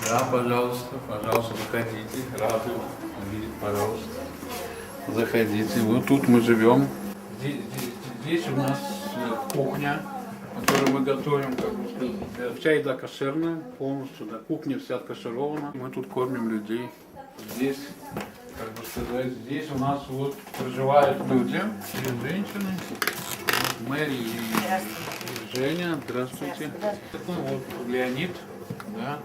Да, пожалуйста, пожалуйста, заходите. Рады видеть, пожалуйста. Заходите. Вот тут мы живем. Здесь у нас кухня, которую мы готовим, как бы сказать, вся еда кошерная, полностью, да, кухня вся откаширована. Мы тут кормим людей. Здесь, как бы сказать, здесь у нас вот проживают люди, три женщины, вот Мэри и Женя, здравствуйте. Это вот Леонид, да.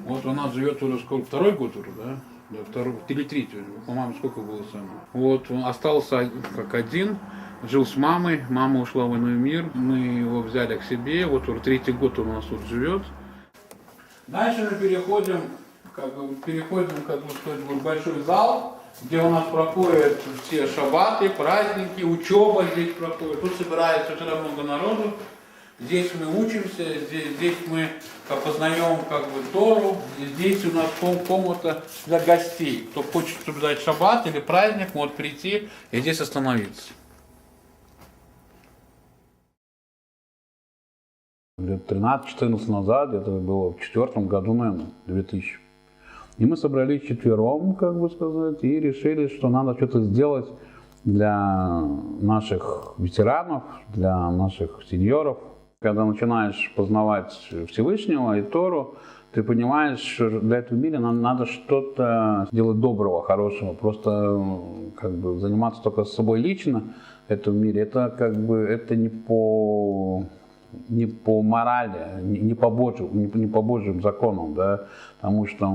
Вот у нас живет уже сколько, второй год уже, да? Да, второй, или третий уже, по-моему, сколько было самое. Вот, он остался как один, жил с мамой, мама ушла в иной мир, мы его взяли к себе, вот уже третий год он у нас тут живет. Дальше мы переходим, как бы сказать, в большой зал, где у нас проходят все шаббаты, праздники, учеба здесь проходит, тут собирается очень много народу. Здесь мы учимся, здесь мы познаем как бы Тору, и здесь у нас комната для гостей. Кто хочет соблюдать шаббат или праздник, может прийти и здесь остановиться. Лет 13-14 назад, это было в 2004 году, наверное, 2000. И мы собрались четвером, как бы сказать, и решили, что надо что-то сделать для наших ветеранов, для наших сеньоров. Когда начинаешь познавать Всевышнего и Тору, ты понимаешь, что для этого мира нам надо что-то делать доброго, хорошего. Просто как бы заниматься только с собой лично в этом мире, это как бы это не по морали, не по Божьим законам, да, потому что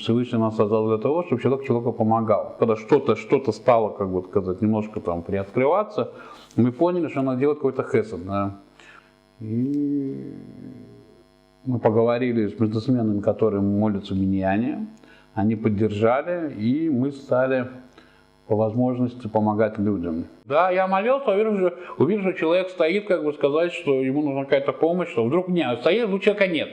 Всевышний нас создал для того, чтобы человек человеку помогал. Когда что-то стало, как бы сказать, немножко там приоткрываться, мы поняли, что надо делать какой-то хесед, да. И мы поговорили с бизнесменами, которые молятся в миньяне, они поддержали, и мы стали по возможности помогать людям. Да, я молился, увидел, что человек стоит, как бы сказать, что ему нужна какая-то помощь, что вдруг нет, стоит, вдруг человека нет.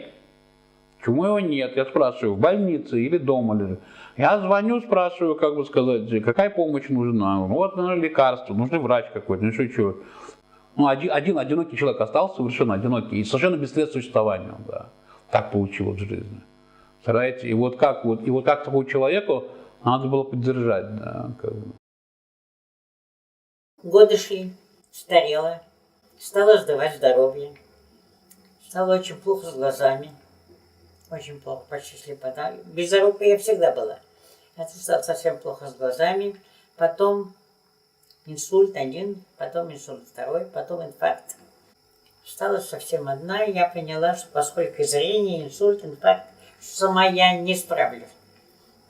Почему его нет? Я спрашиваю, в больнице или дома лежит. Я звоню, спрашиваю, как бы сказать, какая помощь нужна. Вот, наверное, лекарство, нужен врач какой-то, ну что. Ну, один одинокий человек остался, совершенно одинокий, и совершенно без средств существования. Да. Так получилось в жизни. Представляете? И вот как такому человеку надо было поддержать. Да, как бы. Годы шли, старела, стала сдавать здоровье, стало очень плохо с глазами, очень плохо, почти слепота. Близорукой я всегда была. Это стало совсем плохо с глазами, потом инсульт один, потом инсульт второй, потом инфаркт. Стала совсем одна, и я поняла, что поскольку зрение, инсульт, инфаркт, что сама я не справлюсь.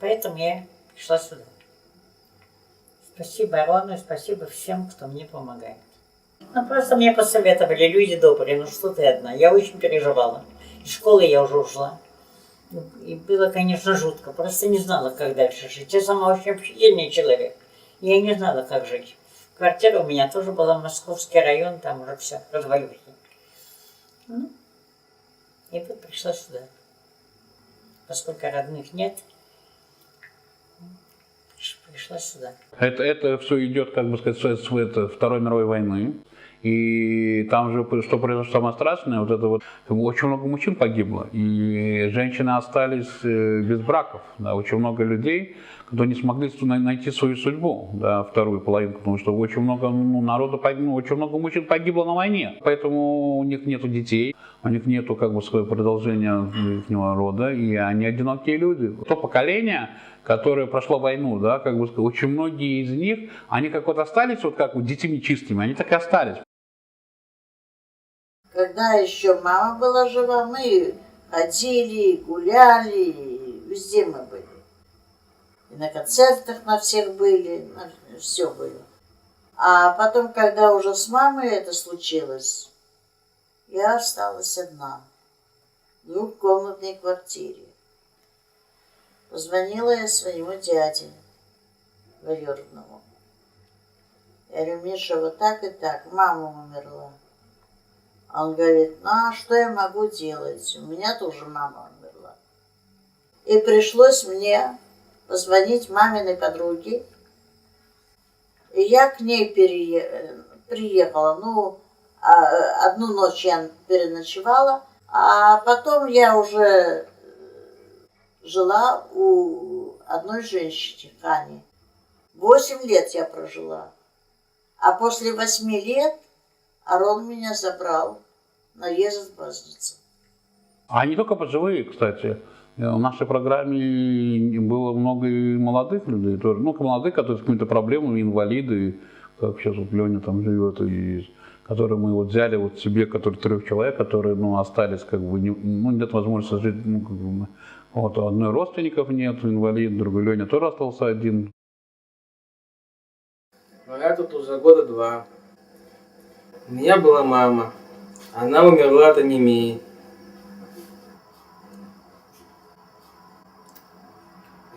Поэтому я пришла сюда. Спасибо Арону, спасибо всем, кто мне помогает. Ну, просто мне посоветовали люди добрые, ну что ты одна. Я очень переживала. Из школы я уже ушла. И было, конечно, жутко. Просто не знала, как дальше жить. Я сама очень общительный человек. Я не знала, как жить. Квартира у меня тоже была Московский район, там уже все, развалюхи. Ну, и вот пришла сюда. Поскольку родных нет, пришла сюда. Это все идет, как бы сказать, с Второй мировой войны. И там же, что произошло самое страшное, вот это вот, очень много мужчин погибло, и женщины остались без браков, да, очень много людей, которые не смогли найти свою судьбу, да, вторую половинку, потому что очень много народу погибло, очень много мужчин погибло на войне, поэтому у них нету детей, у них нету как бы своего продолжения их рода, и они одинокие люди. То поколение, которое прошло войну, да, как бы сказать, очень многие из них, они как вот остались вот как вот детьми чистыми, они так и остались. Когда еще мама была жива, мы ходили, гуляли, везде мы были. И на концертах на всех были, все было. А потом, когда уже с мамой это случилось, я осталась одна в двухкомнатной квартире. Позвонила я своему дяде двоюродному. Я говорю, Миша, вот так и так, мама умерла. Он говорит, ну а что я могу делать? У меня тоже мама умерла. И пришлось мне позвонить маминой подруге. И я к ней приехала. Ну, одну ночь я переночевала, а потом я уже жила у одной женщины, Хани. 8 лет я прожила. А после 8 лет Арон меня забрал на езд в Базнице. А не только пожилые, кстати. В нашей программе было много и молодых людей тоже. Ну, молодых, которые с какими-то проблемами, инвалиды, как сейчас вот Леня там живет, и которые мы вот взяли вот себе, которые 3 человек, которые, ну, остались как бы, нет возможности жить, ну, как бы, вот, у одной родственников нет, инвалид, другой Леня тоже остался один. Но я тут уже года 2. У меня была мама. Она умерла от анемии.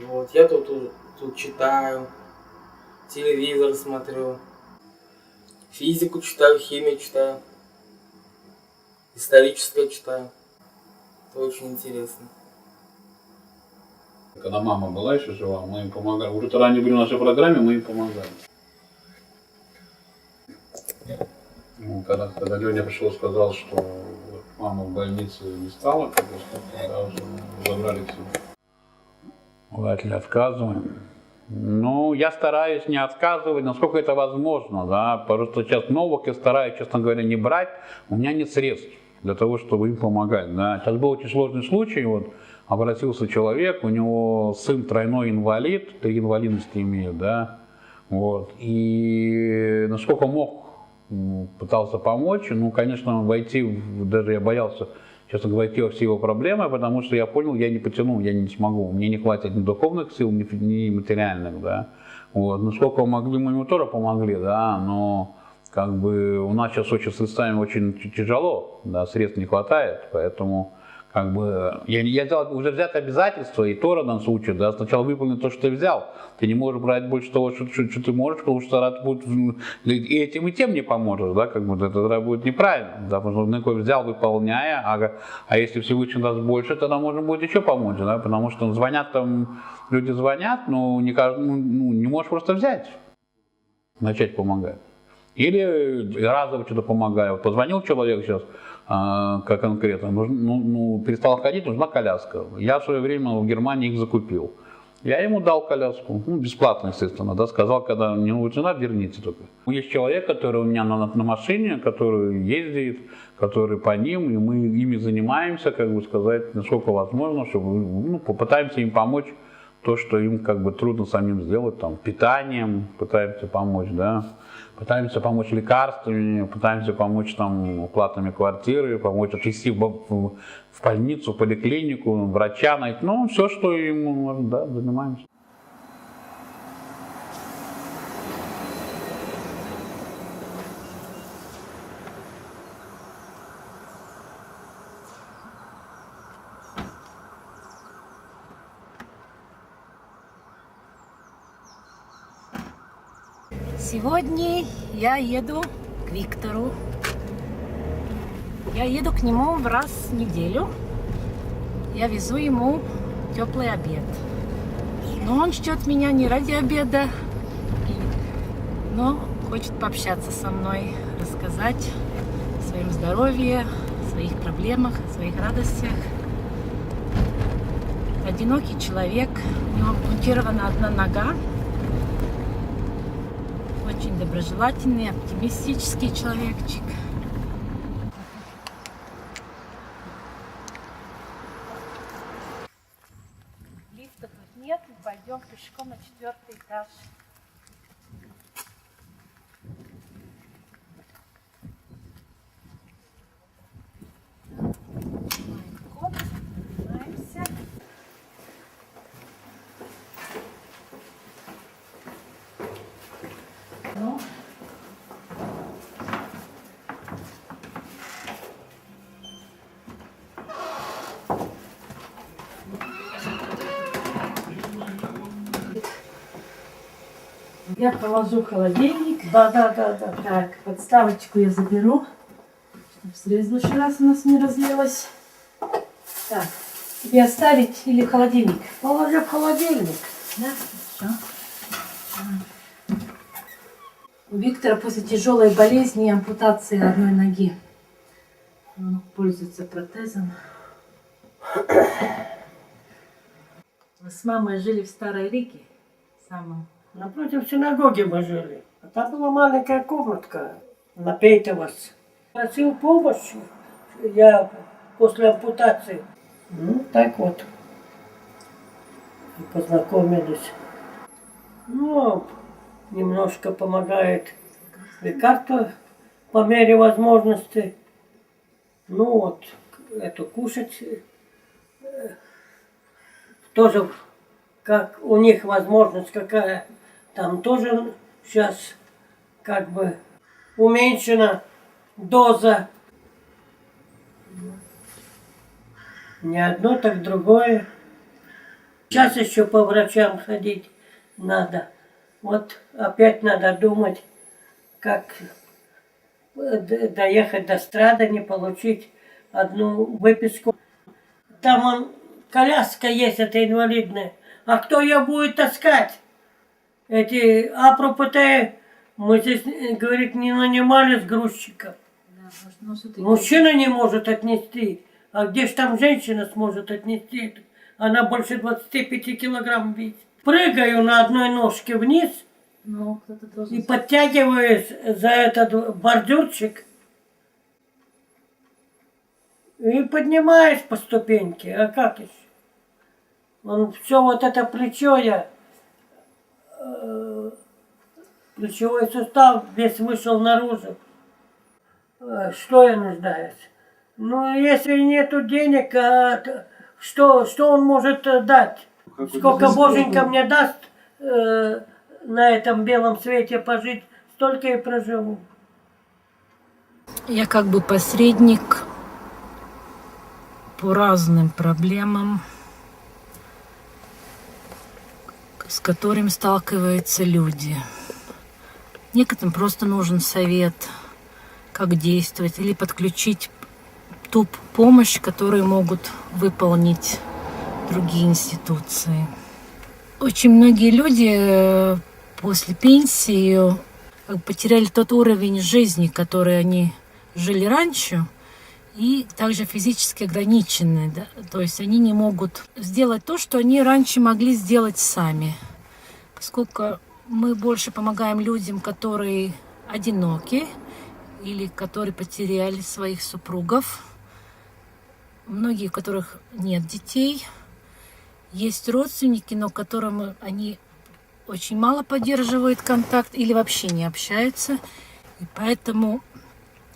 Вот, я тут читаю, телевизор смотрю, физику читаю, химию читаю, историческое читаю. Это очень интересно. Когда мама была еще жива, мы им помогали. Уже тогда они были в нашей программе, мы им помогали. Ну, когда Леня пришел, сказал, что вот мама в больнице не стала, тогда уже забрали все. Бывает ли отказываем? Ну, я стараюсь не отказывать, насколько это возможно, да. Просто сейчас новых я стараюсь, честно говоря, не брать. У меня нет средств для того, чтобы им помогать, да. Сейчас был очень сложный случай, вот, обратился человек, у него сын тройной инвалид, 3 инвалидности имеет, да. Вот, и насколько мог, пытался помочь. Ну, конечно, даже я боялся, честно говоря, войти во все его проблемы, потому что я понял, я не потяну, я не смогу. Мне не хватит ни духовных сил, ни материальных, да. Вот. Насколько могли, мы ему тоже помогли, да, но как бы у нас сейчас очень с средствами очень тяжело, да, средств не хватает, поэтому как бы я взял уже взято обязательство, и то в данном случае, да, сначала выполнить то, что ты взял. Ты не можешь брать больше того, что ты можешь, потому что тогда будет, и этим, и тем не поможешь, да, как бы это тогда будет неправильно, да, потому что такой взял, выполняя, а если Всевышний даст больше, тогда можно будет еще помочь, да, потому что звонят там, люди звонят, но не можешь просто взять, начать помогать. Или разово что-то помогаю. Позвонил человек сейчас, как конкретно, перестал ходить, нужна коляска. Я в свое время в Германии их закупил. Я ему дал коляску, бесплатно, естественно, да, сказал, когда не нужна, верните только. Есть человек, который у меня на машине, который ездит, который по ним, и мы ими занимаемся, как бы сказать, насколько возможно, чтобы, попытаемся им помочь то, что им как бы трудно самим сделать, там, питанием пытаемся помочь, да. Пытаемся помочь лекарствами, пытаемся помочь там оплатами квартиры, помочь отвезти в больницу, в поликлинику, врача найти. Ну, все, что ему, да, занимаемся. Сегодня я еду к Виктору. Я еду к нему раз в неделю. Я везу ему теплый обед. Но он ждет меня не ради обеда, но хочет пообщаться со мной, рассказать о своем здоровье, о своих проблемах, о своих радостях. Одинокий человек, у него ампутирована одна нога. Очень доброжелательный, оптимистический человечек. Лифта тут нет, мы пойдем пешком на 4-й этаж. Код, поднимаемся. Ну. Я положу в холодильник. Да. Так, подставочку я заберу, чтобы в следующий раз у нас не разлилось. Так, тебе оставить или в холодильник? Положи в холодильник. Да, хорошо. У Виктора после тяжелой болезни и ампутации одной ноги. Он пользуется протезом. Вы с мамой жили в Старой Риге? Самом. Напротив синагоги мы жили. А там была маленькая комнатка. Напейтовалась. Просил помощи. Я после ампутации. Ну, так вот. И познакомились. Ну, немножко помогает лекарства по мере возможности. Ну вот, это кушать тоже, как у них возможность какая, там тоже сейчас как бы уменьшена доза. Не одно, так другое. Сейчас еще по врачам ходить надо. Вот опять надо думать, как доехать до Страды, не получить одну выписку. Там коляска есть, это инвалидная. А кто ее будет таскать? Эти АПРОПТ мы здесь, говорит, не нанимали с грузчиков. Мужчина не может отнести. А где ж там женщина сможет отнести? Она больше 25 килограмм весит. Прыгаю на одной ножке вниз и подтягиваюсь за этот бордюрчик. И поднимаюсь по ступеньке. А как еще? Все вот это плечо плечевой сустав весь вышел наружу. Что я нуждаюсь? Ну, если нету денег, что он может дать? Сколько Боженька мне даст на этом белом свете пожить, столько и проживу. Я как бы посредник по разным проблемам, с которыми сталкиваются люди. Некоторым просто нужен совет, как действовать, или подключить ту помощь, которую могут выполнить другие институции. Очень многие люди после пенсии потеряли тот уровень жизни, который они жили раньше, и также физически ограничены. Да? То есть они не могут сделать то, что они раньше могли сделать сами. Поскольку мы больше помогаем людям, которые одиноки или которые потеряли своих супругов, многие, у которых нет детей, есть родственники, но которым они очень мало поддерживают контакт или вообще не общаются. И поэтому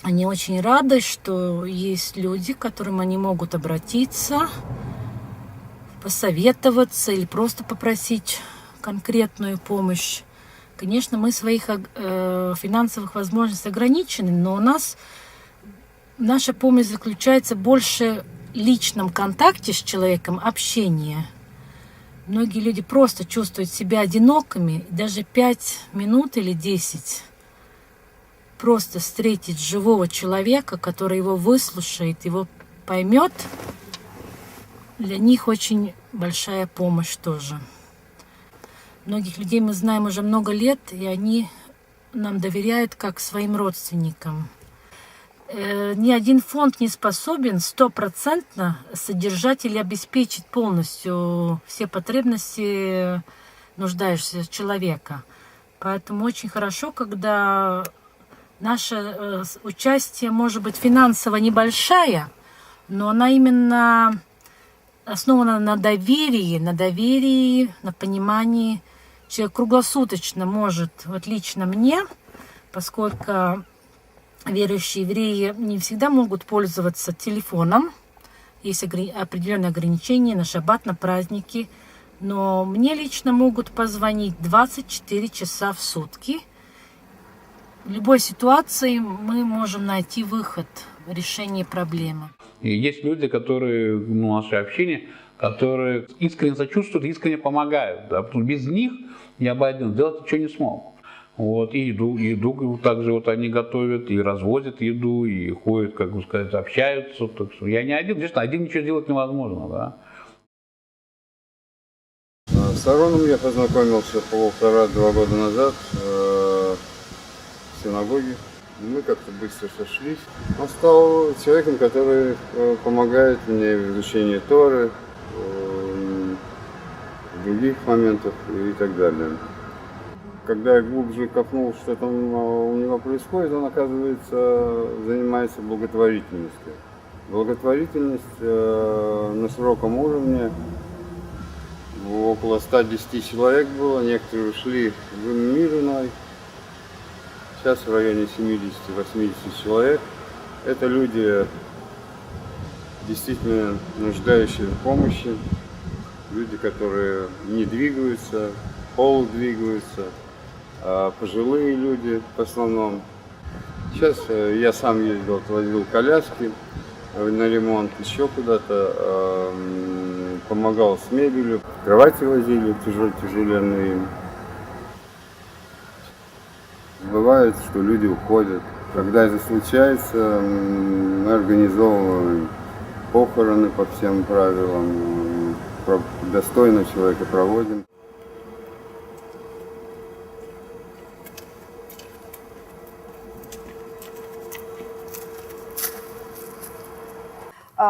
они очень рады, что есть люди, к которым они могут обратиться, посоветоваться или просто попросить конкретную помощь. Конечно, мы своих финансовых возможностей ограничены, но у нас наша помощь заключается больше в личном контакте с человеком, общение. Многие люди просто чувствуют себя одинокими, и даже 5 минут или 10 просто встретить живого человека, который его выслушает, его поймет, для них очень большая помощь тоже. Многих людей мы знаем уже много лет, и они нам доверяют как своим родственникам. Ни один фонд не способен 100% содержать или обеспечить полностью все потребности нуждающегося человека. Поэтому очень хорошо, когда наше участие может быть финансово небольшая, но она именно основана на доверии, на понимании. Человек круглосуточно может, вот лично мне, поскольку верующие евреи не всегда могут пользоваться телефоном, есть определенные ограничения на шаббат, на праздники, но мне лично могут позвонить 24 часа в сутки. В любой ситуации мы можем найти выход в решении проблемы. И есть люди, которые, наше общение, которые искренне сочувствуют, искренне помогают. Да? Потому что без них я бы один сделать ничего не смог. Вот, и еду также вот они готовят, и развозят еду, и ходят, как бы сказать, общаются. Так что я не один, конечно, один ничего делать невозможно, да. С Ароном я познакомился 1,5-2 года назад в синагоге. Мы как-то быстро сошлись. Он стал человеком, который помогает мне в изучении Торы. других моментов и так далее. Когда я глубже копнул, что там у него происходит, он, оказывается, занимается благотворительностью. Благотворительность на широком уровне. Около 110 человек было, некоторые ушли в мир иной. Сейчас в районе 70-80 человек. Это люди, действительно нуждающие в помощи, люди, которые не двигаются, полудвигаются, пожилые люди в основном. Сейчас я сам ездил, отвозил коляски на ремонт, еще куда-то, помогал с мебелью, кровати возили тяжеленные. Бывает, что люди уходят. Когда это случается, мы организовываем похороны по всем правилам, достойно человека проводим.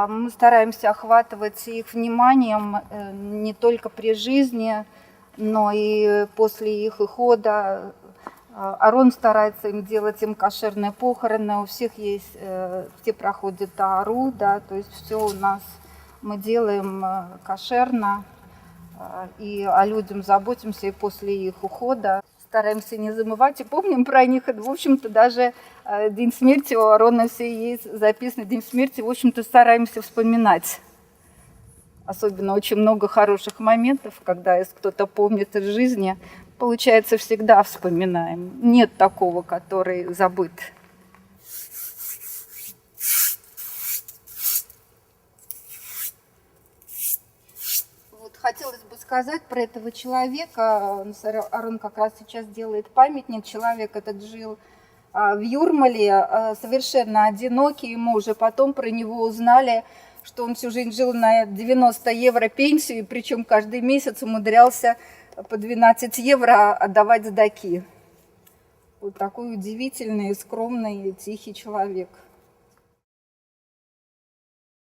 Мы стараемся охватывать их вниманием не только при жизни, но и после их ухода. Арон старается им делать им кошерные похороны, у всех есть, все проходят аару, да, то есть все у нас мы делаем кошерно, и о людях заботимся и после их ухода. Стараемся не забывать и помним про них. В общем-то, даже день смерти у Арона все есть записано. День смерти, в общем-то, стараемся вспоминать. Особенно очень много хороших моментов, когда если кто-то помнит из жизни, получается, всегда вспоминаем. Нет такого, который забыт. Хотелось бы сказать про этого человека. Арон как раз сейчас делает памятник. Человек этот жил в Юрмале, совершенно одинокий. Мы уже потом про него узнали, что он всю жизнь жил на 90 евро пенсию, причем каждый месяц умудрялся по 12 евро отдавать сдаки. Вот такой удивительный, скромный, тихий человек.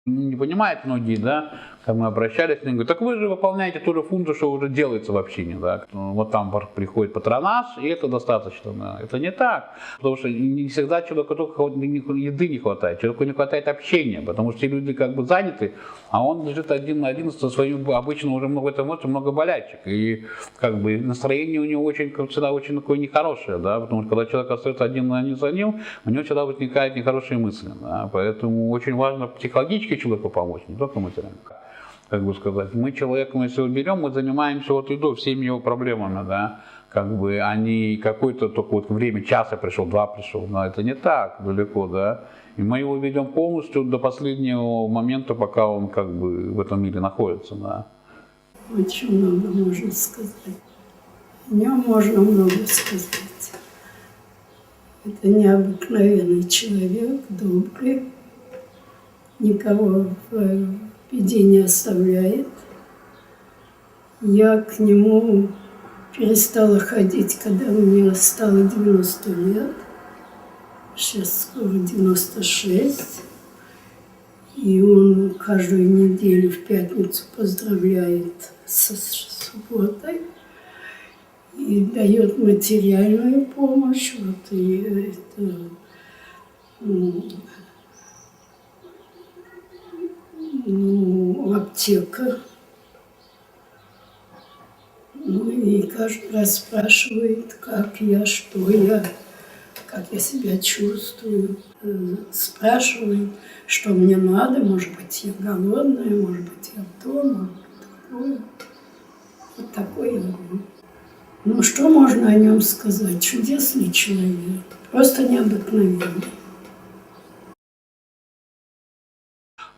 Не понимают многие, да, как мы обращались, они говорят, так вы же выполняете ту же функцию, что уже делается в общине, да. Вот там приходит патронаж, и это достаточно, да. Это не так, потому что не всегда человеку только еды не хватает, человеку не хватает общения, потому что все люди как бы заняты, а он лежит один на один со своим, обычно уже много, это может, много болячек, и как бы настроение у него очень, как всегда, очень такое нехорошее, да, потому что когда человек остается один на один за ним, у него всегда возникают нехорошие мысли, да, поэтому очень важно психологически человеку помочь, не только материально. Как бы сказать, мы человеком, если берем, мы занимаемся вот и до всеми его проблемами, да, как бы, а не какое-то только вот время часа пришел, два пришел, но это не так далеко, да, и мы его ведем полностью до последнего момента, пока он как бы в этом мире находится, да. Очень много можно сказать, о нем можно много сказать. Это необыкновенный человек, добрый, никого в беде не оставляет. Я к нему перестала ходить, когда мне стало 90 лет. Сейчас скоро 96. И он каждую неделю в пятницу поздравляет со субботой. И дает материальную помощь. Вот, и это, аптека. Ну и каждый раз спрашивает, как я, что я, как я себя чувствую. Спрашивает, что мне надо, может быть, я голодная, может быть, я дома, такое. Вот такой он. Ну, что можно о нем сказать? Чудесный человек, просто необыкновенный.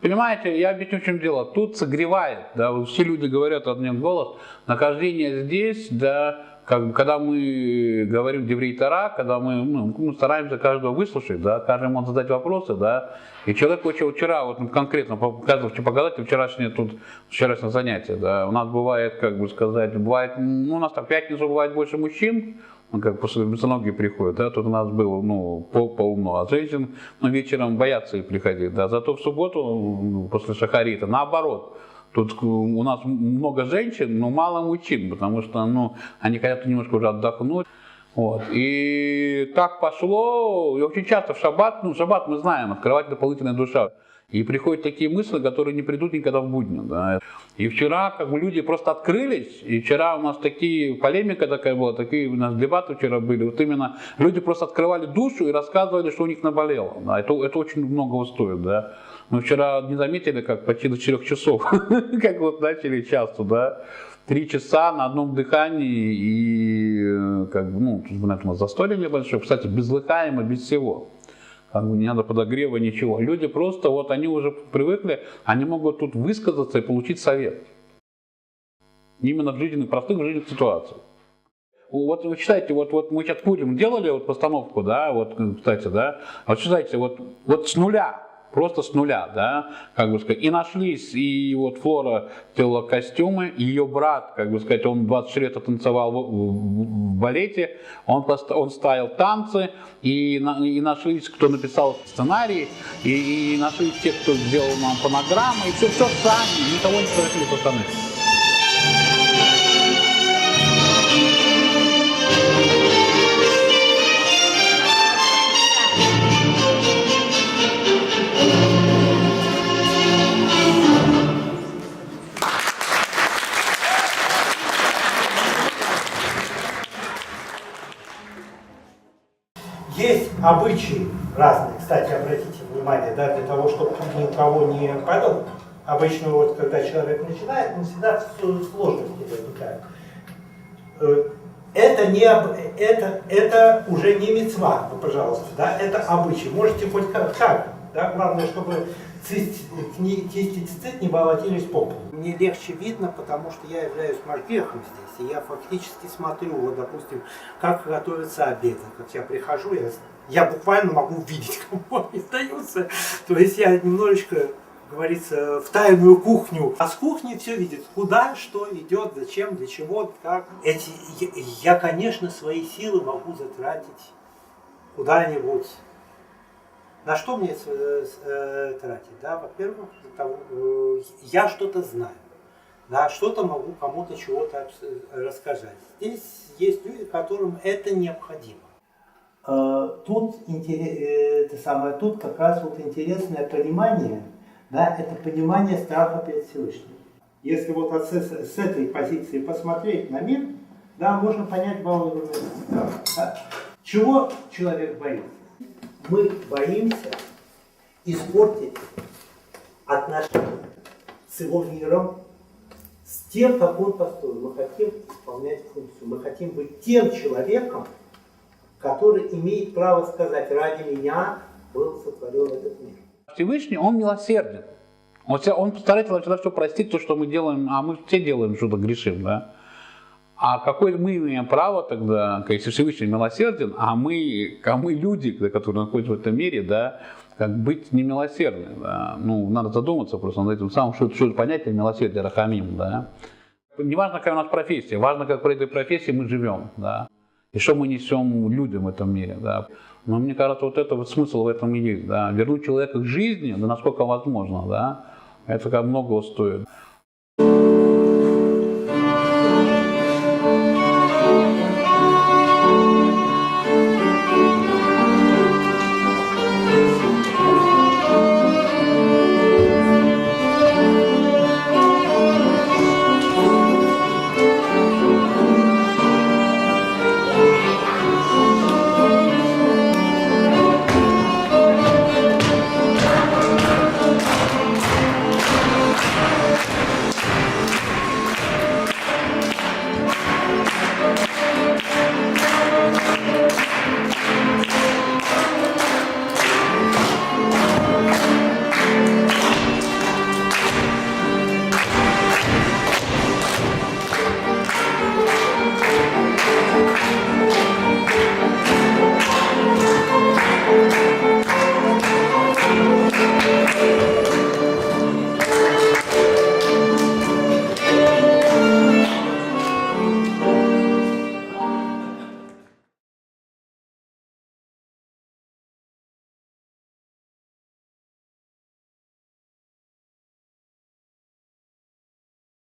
Понимаете, я объясню, в чем дело. Тут согревает, да, вот все люди говорят одним голосом. Нахождение здесь, да, как бы, когда мы говорим Деврей Тора, когда мы стараемся каждого выслушать, да, каждый может задать вопросы, да, и человек очень вчера, вот конкретно показать вчерашнее занятие, да, у нас бывает, как бы сказать, бывает, у нас там в пятницу бывает больше мужчин, как после босоногие приходят, да, тут у нас было, полно, а женщин, вечером боятся и приходить, да, зато в субботу, после шахарита, наоборот, Тут у нас много женщин, но мало мужчин, потому что ну, они хотят немножко уже отдохнуть. Вот. И так пошло, и очень часто в шаббат, ну шаббат мы знаем, открывать дополнительная душа. И приходят такие мысли, которые не придут никогда в будни. Да. И вчера как бы люди просто открылись, и вчера у нас такие, полемика такая была, такие у нас дебаты вчера были. Вот именно люди просто открывали душу и рассказывали, что у них наболело. Да. Это очень многого стоит. Да. Мы вчера не заметили, как почти до 4 часов, как вот начали часто, да. 3 часа на одном дыхании и как бы, ну, тут у нас застолье небольшое, кстати, без лыхаема, без всего. Как бы не надо подогрева, ничего. Люди просто, вот они уже привыкли, они могут тут высказаться и получить совет. Именно в жизненных, простых жизненных ситуациях. Вот вы считаете, вот мы сейчас Пурим делали вот постановку, да, вот, кстати, да, вот считайте, вот с нуля, просто с нуля, да, как бы сказать, и нашлись, и вот Флора делала костюмы, и ее брат, как бы сказать, он 20 лет танцевал в балете, он ставил танцы, и нашлись, кто написал сценарий, и нашлись те, кто сделал нам фонограммы, и все сами, никого не спросили со стороны. Есть обычаи разные, кстати, обратите внимание, да, для того, чтобы ни у кого не падал. Обычно вот когда человек начинает, он всегда сложности возникают. Это уже не мицва, пожалуйста, да, это обычай. Можете хоть как, да, главное, чтобы кисти цицит не болотились по полу. Мне легче видно, потому что я являюсь мальпехом здесь, и я фактически смотрю, вот, допустим, как готовится обед. Как я прихожу, я буквально могу видеть, кому они остаются. То есть я немножечко, как говорится, в тайную кухню. А с кухни все видит, куда, что идет, зачем, для чего, как. Я, конечно, свои силы могу затратить куда-нибудь. На что мне тратить? Да? Во-первых, я что-то знаю, да? Что-то могу кому-то чего-то рассказать. Здесь есть люди, которым это необходимо. Тут как раз вот интересное понимание, да, это понимание страха перед Всевышним. Если вот с этой позиции посмотреть на мир, да, можно понять два уровня страха. Да? Чего человек боится? Мы боимся испортить отношения с его миром, с тем, как он построен. Мы хотим исполнять функцию. Мы хотим быть тем человеком, который имеет право сказать: ради меня был сотворен этот мир. Всевышний, он милосерден. Он постарается всегда все простить, то, что мы делаем, а мы все делаем что-то, грешим, да? А какое мы имеем право тогда, если Всевышний милосерден, а мы люди, которые находятся в этом мире, да, как быть немилосердны, да? Ну, надо задуматься просто над этим самым, что это понятие милосердия, рахамим, да. Не важно, какая у нас профессия, важно, как при этой профессии мы живем, да, и что мы несем людям в этом мире, да. Но мне кажется, вот это вот смысл в этом и есть, да, вернуть человека к жизни, да, насколько возможно, да, это как многого стоит.